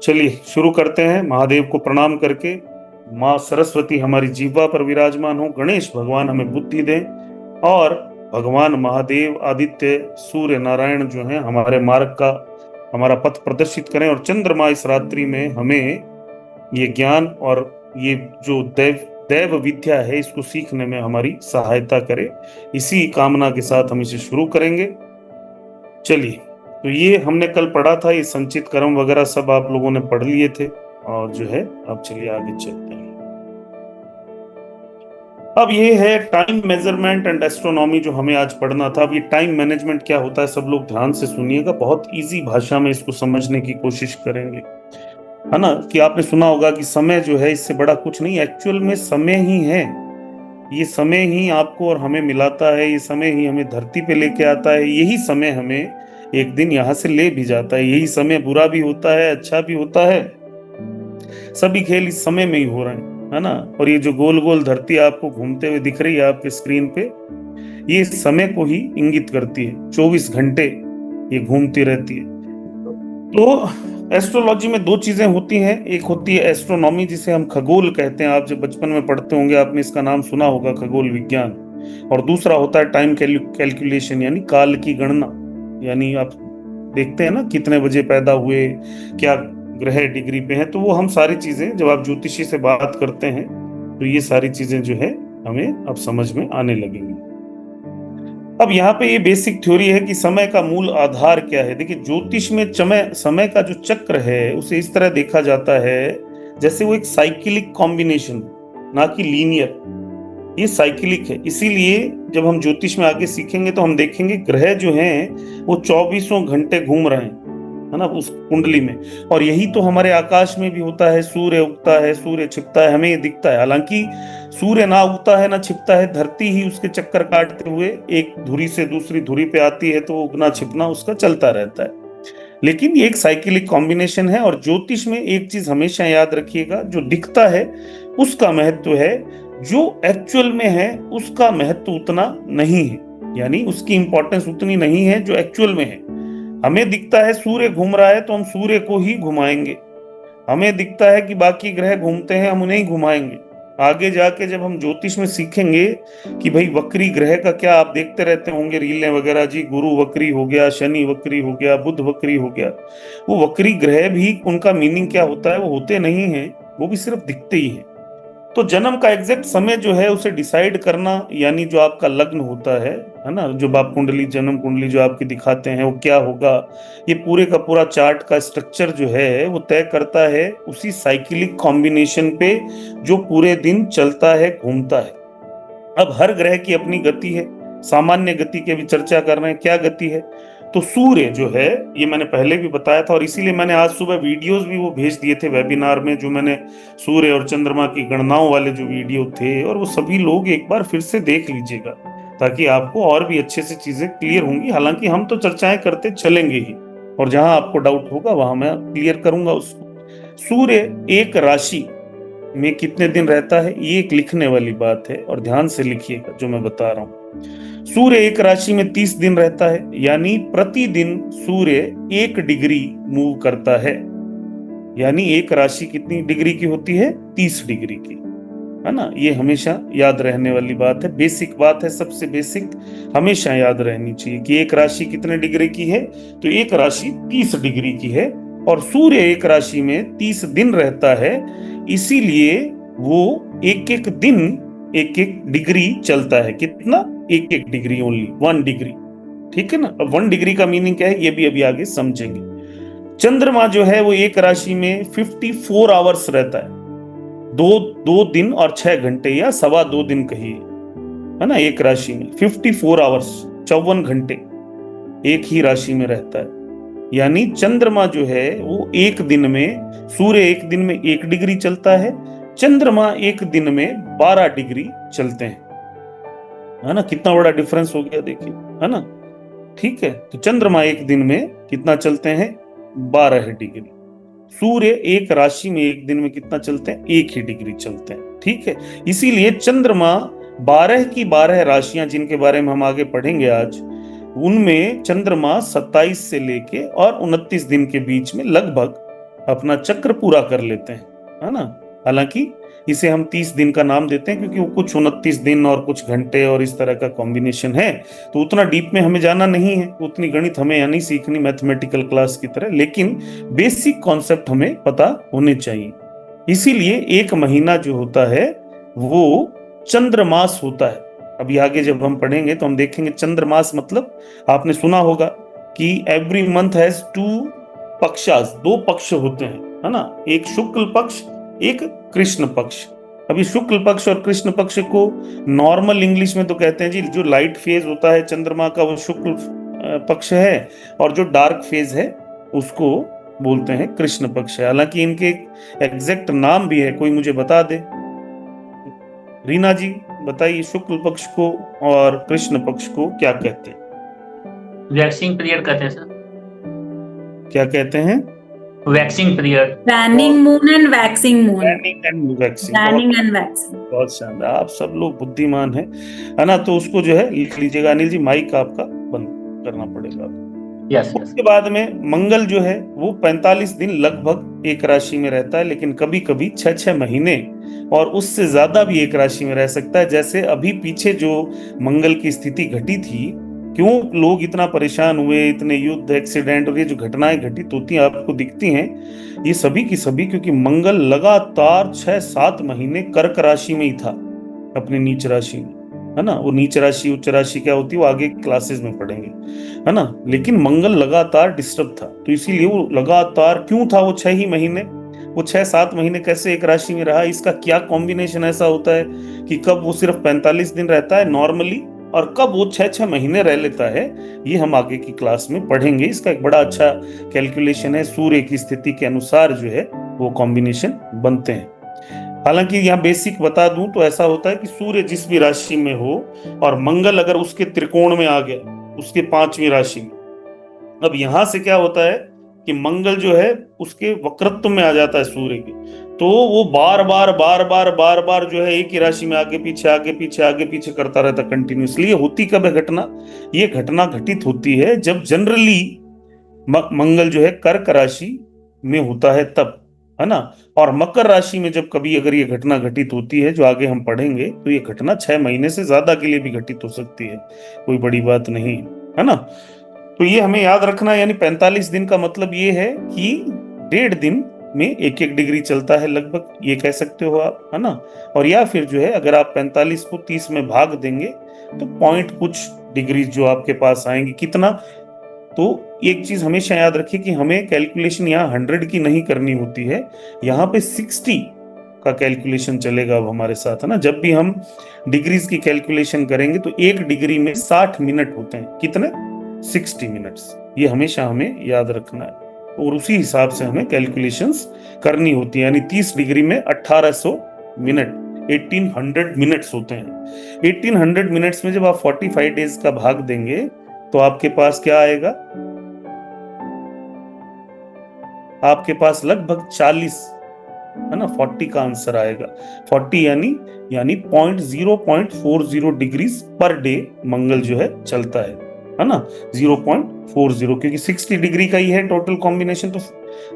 चलिए शुरू करते हैं महादेव को प्रणाम करके। माँ सरस्वती हमारी जीवा पर विराजमान हो, गणेश भगवान हमें बुद्धि दें और भगवान महादेव आदित्य सूर्य नारायण जो हैं हमारे मार्ग का हमारा पथ प्रदर्शित करें, और चंद्रमा इस रात्रि में हमें ये ज्ञान और ये जो दैव दैव विद्या है इसको सीखने में हमारी सहायता करे। इसी कामना के साथ हम इसे शुरू करेंगे। चलिए, तो ये हमने कल पढ़ा था, ये संचित कर्म वगैरह सब आप लोगों ने पढ़ लिए थे, और जो है अब चलिए आगे चलते हैं। अब ये है टाइम मेजरमेंट एंड एस्ट्रोनॉमी जो हमें आज पढ़ना था। अब ये टाइम मैनेजमेंट क्या होता है, सब लोग ध्यान से सुनिएगा, बहुत इजी भाषा में इसको समझने की कोशिश करेंगे, है ना। कि आपने सुना होगा कि समय जो है इससे बड़ा कुछ नहीं, एक्चुअल में समय ही है। ये समय ही आपको और हमें मिलाता है, ये समय ही हमें धरती पे लेके आता है, यही समय हमें एक दिन यहाँ से ले भी जाता है। यही समय बुरा भी होता है, अच्छा भी होता है, सभी खेल इस समय में ही हो रहे हैं, है ना। और ये जो गोल गोल धरती आपको घूमते हुए दिख रही है आपके स्क्रीन पे, ये समय को ही इंगित करती है। 24 घंटे ये घूमती रहती है। तो एस्ट्रोलॉजी में दो चीजें होती हैं, एक होती है एस्ट्रोनॉमी जिसे हम खगोल कहते हैं, आप जब बचपन में पढ़ते होंगे आपने इसका नाम सुना होगा, खगोल विज्ञान। और दूसरा होता है टाइम कैलकुलेशन, यानी काल की गणना। यानी आप देखते हैं ना कितने बजे पैदा हुए, क्या ग्रह डिग्री पे है, तो वो हम सारी चीजें जब आप ज्योतिषी से बात करते हैं तो ये सारी चीजें जो है हमें अब समझ में आने लगेंगी। अब यहाँ पे ये बेसिक थ्योरी है कि समय का मूल आधार क्या है। देखिए, ज्योतिष में समय का जो चक्र है उसे इस तरह देखा जाता है जैसे वो एक साइकिलिक कॉम्बिनेशन, ना कि लीनियर। ये साइकिलिक है, इसीलिए जब हम ज्योतिष में आगे सीखेंगे तो हम देखेंगे ग्रह जो हैं वो 24 घंटे घूम रहे हैं, है ना, उस कुंडली में। और यही तो हमारे आकाश में भी होता है, सूर्य उगता है, सूर्य छिपता है, हमें ये दिखता है। हालांकि सूर्य ना उगता है ना छिपता है, धरती ही उसके चक्कर काटते हुए एक धुरी से दूसरी धुरी पे आती है, तो उगना छिपना उसका चलता रहता है। लेकिन ये एक साइकिलिक कॉम्बिनेशन है। और ज्योतिष में एक चीज हमेशा याद रखिएगा, जो दिखता है उसका महत्व है, जो एक्चुअल में है उसका महत्व उतना नहीं है, यानी उसकी इंपॉर्टेंस उतनी नहीं है जो एक्चुअल में है। हमें दिखता है सूर्य घूम रहा है तो हम सूर्य को ही घुमाएंगे, हमें दिखता है कि बाकी ग्रह घूमते हैं, हम उन्हें ही घुमाएंगे। आगे जाके जब हम ज्योतिष में सीखेंगे कि भाई वक्री ग्रह का क्या, आप देखते रहते होंगे रीलें वगैरह जी, गुरु वक्री हो गया, शनि वक्री हो गया, बुध वक्री हो गया। वो वक्री ग्रह भी, उनका मीनिंग क्या होता है, वो होते नहीं है, वो भी सिर्फ दिखते ही है। तो जन्म का एग्जैक्ट समय जो है उसे डिसाइड करना, यानी जो आपका लग्न होता है ना, जो आप कुंडली, जन्म कुंडली जो आपकी दिखाते हैं वो क्या होगा, ये पूरे का पूरा चार्ट का स्ट्रक्चर जो है वो तय करता है उसी साइकिलिक कॉम्बिनेशन पे जो पूरे दिन चलता है, घूमता है। अब हर ग्रह की अपनी गति है, सामान्य गति की भी चर्चा कर रहे हैं, क्या गति है। तो सूर्य जो है, ये मैंने पहले भी बताया था, और इसीलिए मैंने आज सुबह वीडियोस भी वो भेज दिए थे वेबिनार में, जो मैंने सूर्य और चंद्रमा की गणनाओं वाले जो वीडियो थे, और वो सभी लोग एक बार फिर से देख लीजिएगा ताकि आपको और भी अच्छे से चीजें क्लियर होंगी। हालांकि हम तो चर्चाएं करते चलेंगे ही, और जहां आपको डाउट होगा वहां मैं क्लियर करूंगा उसको। सूर्य एक राशि में कितने दिन रहता है, ये एक लिखने वाली बात है, और ध्यान से लिखिएगा जो मैं बता रहा हूं। सूर्य एक राशि में 30 दिन रहता है, यानी प्रतिदिन सूर्य 1 डिग्री मूव करता है। यानी एक राशि कितनी डिग्री की होती है, 30 डिग्री की, है ना। ये हमेशा याद रहने वाली बात है, बेसिक बात है, सबसे बेसिक हमेशा याद रहनी चाहिए कि एक राशि कितने डिग्री की है, तो एक राशि 30 डिग्री की है। और सूर्य एक राशि में 30 दिन रहता है, इसीलिए वो एक एक दिन एक एक डिग्री चलता है। कितना, एक एक डिग्री, ओनली 1 डिग्री, ठीक है ना। अब 1 डिग्री का मीनिंग क्या है ये भी अभी आगे समझेंगे। चंद्रमा जो है वो एक राशि में 54 आवर्स रहता है, दो दो दिन और 6 घंटे, या 2.25 दिन कहिए, है ना। एक राशि में 54 आवर्स, 54 घंटे एक ही राशि में रहता है। यानी चंद्रमा जो है वो एक दिन में, सूर्य एक दिन में 1 डिग्री चलता है, चंद्रमा एक दिन में 12 डिग्री चलते हैं, है ना। कितना बड़ा डिफरेंस हो गया देखिए, है ना। ठीक है, तो चंद्रमा एक दिन में कितना चलते हैं, 12 डिग्री। सूर्य एक राशि में एक दिन में कितना चलते हैं, 1 ही डिग्री चलते हैं, ठीक है। इसीलिए चंद्रमा 12 की 12 राशियां जिनके बारे में हम आगे पढ़ेंगे आज, उनमें चंद्रमा 27 से लेके और 29 दिन के बीच में लगभग अपना चक्र पूरा कर लेते हैं, है ना। हालांकि इसे हम 30 दिन का नाम देते हैं क्योंकि वो कुछ 29 दिन और कुछ घंटे और इस तरह का कॉम्बिनेशन है, तो उतना डीप में हमें जाना नहीं है, उतनी गणित हमें या नहीं सीखनी मैथमेटिकल क्लास की तरह, लेकिन बेसिक कॉन्सेप्ट हमें पता होने चाहिए। इसीलिए एक महीना जो होता है वो चंद्रमास होता है। अभी आगे जब हम पढ़ेंगे तो हम देखेंगे चंद्रमास मतलब, आपने सुना होगा कि एवरी मंथ हैज टू पक्षास, दो पक्ष होते हैं, है ना, एक शुक्ल पक्ष, एक कृष्ण पक्ष। अभी शुक्ल पक्ष और कृष्ण पक्ष को नॉर्मल इंग्लिश में तो कहते हैं जी, जो लाइट फेज होता है चंद्रमा का वो शुक्ल पक्ष है, और जो डार्क फेज है उसको बोलते हैं कृष्ण पक्ष है। हालांकि इनके एग्जैक्ट नाम भी है, कोई मुझे बता दे। रीना जी बताइए, शुक्ल पक्ष को और कृष्ण पक्ष को क्या कहते हैं? वैक्सिंग पीरियड कहते हैं सर। क्या कहते हैं? Waxing period. Waning moon and waxing moon. Waning and waxing. Waning and waxing. बहुत शानदार, आप सब लोग बुद्धिमान हैं, है ना। तो उसको जो है लिख लीजिएगा। अनिल जी माइक आपका बंद करना पड़ेगा। यस। उसके बाद में मंगल जो है वो 45 दिन लगभग एक राशि में रहता है, लेकिन कभी कभी 6-6 महीने और उससे ज्यादा भी एक राशि में रह सकता है। जैसे अभी पीछे जो मंगल की स्थिति घटी थी, क्यों लोग इतना परेशान हुए, इतने युद्ध, एक्सीडेंट और ये जो घटनाएं घटित होती हैं आपको दिखती हैं, ये सभी की सभी क्योंकि मंगल लगातार 6-7 महीने कर्क राशि में ही था, अपनी नीच राशि में, है ना। वो नीच राशि उच्च राशि क्या होती है वो आगे क्लासेस में पढ़ेंगे, है ना। लेकिन मंगल लगातार डिस्टर्ब था, तो इसीलिए वो लगातार क्यों था, वो 6 ही महीने, वो 6-7 महीने कैसे एक राशि में रहा, इसका क्या कॉम्बिनेशन ऐसा होता है कि कब वो सिर्फ 45 दिन रहता है नॉर्मली और कब वो 6-6 महीने रह लेता है, ये हम आगे की क्लास में पढ़ेंगे। इसका एक बड़ा अच्छा कैलकुलेशन है, सूर्य की स्थिति के अनुसार जो है वो कॉम्बिनेशन बनते हैं। हालांकि यहाँ बेसिक बता दूं तो ऐसा होता है कि सूर्य जिस भी राशि में हो और मंगल अगर उसके त्रिकोण में आ गया, उसके 5वीं राशि में, अब यहां से क्या होता है कि मंगल जो है उसके वक्रत्व में आ जाता है सूर्य के, तो वो बार बार बार बार बार बार जो है एक ही राशि में आगे पीछे आगे पीछे आगे पीछे करता रहता कंटिन्यूसली। ये होती कब है घटना? ये घटना घटित होती है जब जनरली मंगल जो है कर्क राशि में होता है तब, है ना। और मकर राशि में जब कभी अगर ये घटना घटित होती है, जो आगे हम पढ़ेंगे, तो ये घटना 6 महीने से ज्यादा के लिए भी घटित हो सकती है, कोई बड़ी बात नहीं, है ना। तो ये हमें याद रखना है, यानी 45 दिन का मतलब ये है कि 1.5 दिन में 1-1 डिग्री चलता है लगभग, ये कह सकते हो आप, है ना। और या फिर जो है अगर आप 45 को 30 में भाग देंगे तो पॉइंट कुछ डिग्री जो आपके पास आएंगे, कितना, तो एक चीज हमेशा याद रखिए कि हमें कैलकुलेशन यहाँ 100 की नहीं करनी होती है, यहाँ पे 60 का कैलकुलेशन चलेगा अब हमारे साथ, है ना। जब भी हम डिग्रीज की कैलकुलेशन करेंगे तो 1 डिग्री में 60 मिनट होते हैं, कितने? 60 मिनट्स। ये हमेशा हमें याद रखना है और उसी हिसाब से हमें कैलकुलेशंस करनी होती है। यानी 30 डिग्री में 1800 मिनट, 1800 मिनट्स होते हैं। 1800 मिनट्स में जब आप 45 डेज का भाग देंगे तो आपके पास क्या आएगा? आपके पास लगभग 40, है ना, 40 का आंसर आएगा। 40 यानी 0.40 डिग्रीज पर डे मंगल जो है चलता है ना, 0.40, क्योंकि 60 डिग्री का ही है टोटल कॉम्बिनेशन, तो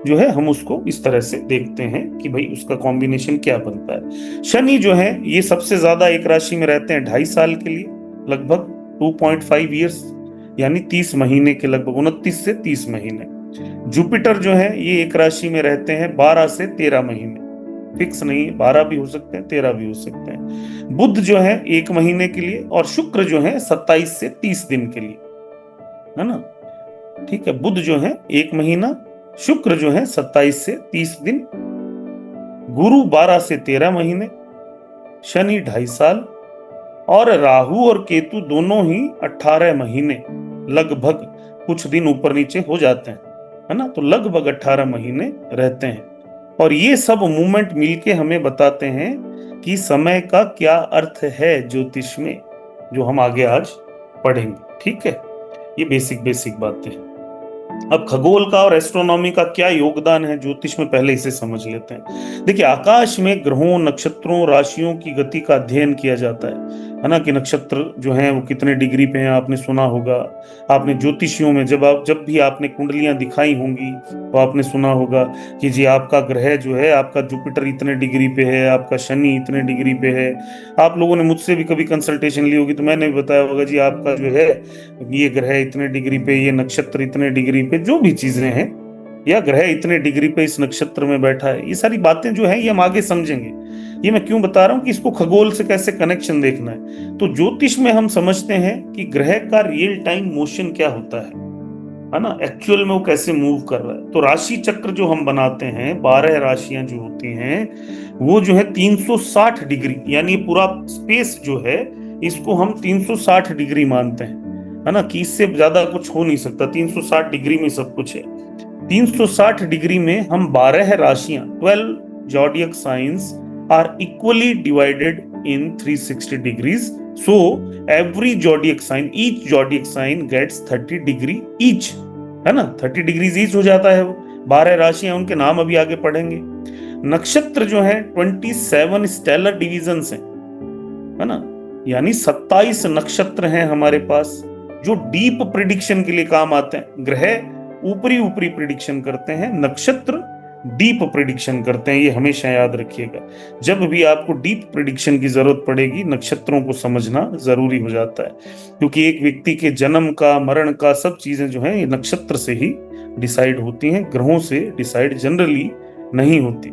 जो है हम उसको इस तरह से देखते हैं कि भाई उसका कॉम्बिनेशन क्या बनता है। शनि जो है ये सबसे ज्यादा एक राशि में रहते हैं 2.5 साल के लिए, लगभग 2.5 ईयर्स, यानी 30 महीने के लगभग, 29 से 30 महीने। जुपिटर जो है ये एक राशि में रहते हैं 12 से 13 महीने, फिक्स नहीं, 12 भी हो सकते हैं, 13 भी हो सकते हैं। बुध जो है 1 महीने के लिए, और शुक्र जो है 27 से 30 दिन के लिए, है ना। ठीक है, बुध जो है 1 महीना, शुक्र जो है 27 से 30 दिन, गुरु 12 से 13 महीने, शनि 2.5 साल, और राहु और केतु दोनों ही 18 महीने, लगभग कुछ दिन ऊपर नीचे हो जाते हैं, है ना, तो लगभग 18 महीने रहते हैं। और ये सब मूवमेंट मिलके हमें बताते हैं कि समय का क्या अर्थ है ज्योतिष में, जो हम आगे आज पढ़ेंगे। ठीक है, ये बेसिक बातें हैं। अब खगोल का और एस्ट्रोनॉमी का क्या योगदान है ज्योतिष में, पहले इसे समझ लेते हैं। देखिए, आकाश में ग्रहों, नक्षत्रों, राशियों की गति का अध्ययन किया जाता है ना, कि नक्षत्र जो हैं वो कितने डिग्री पे हैं, आपने सुना होगा। आपने ज्योतिषियों में जब भी आपने कुंडलियां दिखाई होंगी तो आपने सुना होगा कि जी आपका ग्रह जो है, आपका जुपिटर इतने डिग्री पे है, आपका शनि इतने डिग्री पे है। आप लोगों ने मुझसे भी कभी कंसल्टेशन ली होगी तो मैंने भी बताया होगा जी आपका जो है ये ग्रह इतने डिग्री पे, ये नक्षत्र इतने डिग्री पे, जो भी चीजें हैं, या ग्रह इतने डिग्री पे इस नक्षत्र में बैठा है, ये सारी बातें जो है ये हम आगे समझेंगे। ये मैं क्यों बता रहा हूं कि इसको खगोल से कैसे कनेक्शन देखना है। तो ज्योतिष में हम समझते हैं कि ग्रह का रियल टाइम मोशन क्या होता है ना, एक्चुअल में वो कैसे मूव कर रहा है। तो राशि चक्र जो हम बनाते हैं, 12 राशियां जो होती हैं, वो जो है 360 डिग्री, यानी पूरा स्पेस जो है इसको हम 360 डिग्री मानते हैं, है ना, कि इससे ज्यादा कुछ हो नहीं सकता। 360 डिग्री में सब कुछ है। 360 डिग्री में हम 12 राशियां, 12 zodiac signs are equally divided in 360 degrees. So every zodiac sign, each zodiac sign gets 30 degree each, है ना, 30 डिग्रीज ईच हो जाता है वो। 12 राशियां, उनके नाम अभी आगे पढ़ेंगे। नक्षत्र जो है 27 स्टेलर डिविजन्स हैं, है ना, यानी 27 नक्षत्र हैं हमारे पास, जो डीप प्रिडिक्शन के लिए काम आते हैं। ग्रह ऊपरी ऊपरी प्रिडिक्शन करते हैं, नक्षत्र डीप प्रिडिक्शन करते हैं, ये हमेशा याद रखिएगा। जब भी आपको डीप प्रिडिक्शन की जरूरत पड़ेगी, नक्षत्रों को समझना जरूरी हो जाता है, क्योंकि एक व्यक्ति के जन्म का, मरण का, सब चीजें जो हैं ये नक्षत्र से ही डिसाइड होती हैं, ग्रहों से डिसाइड जनरली नहीं होती।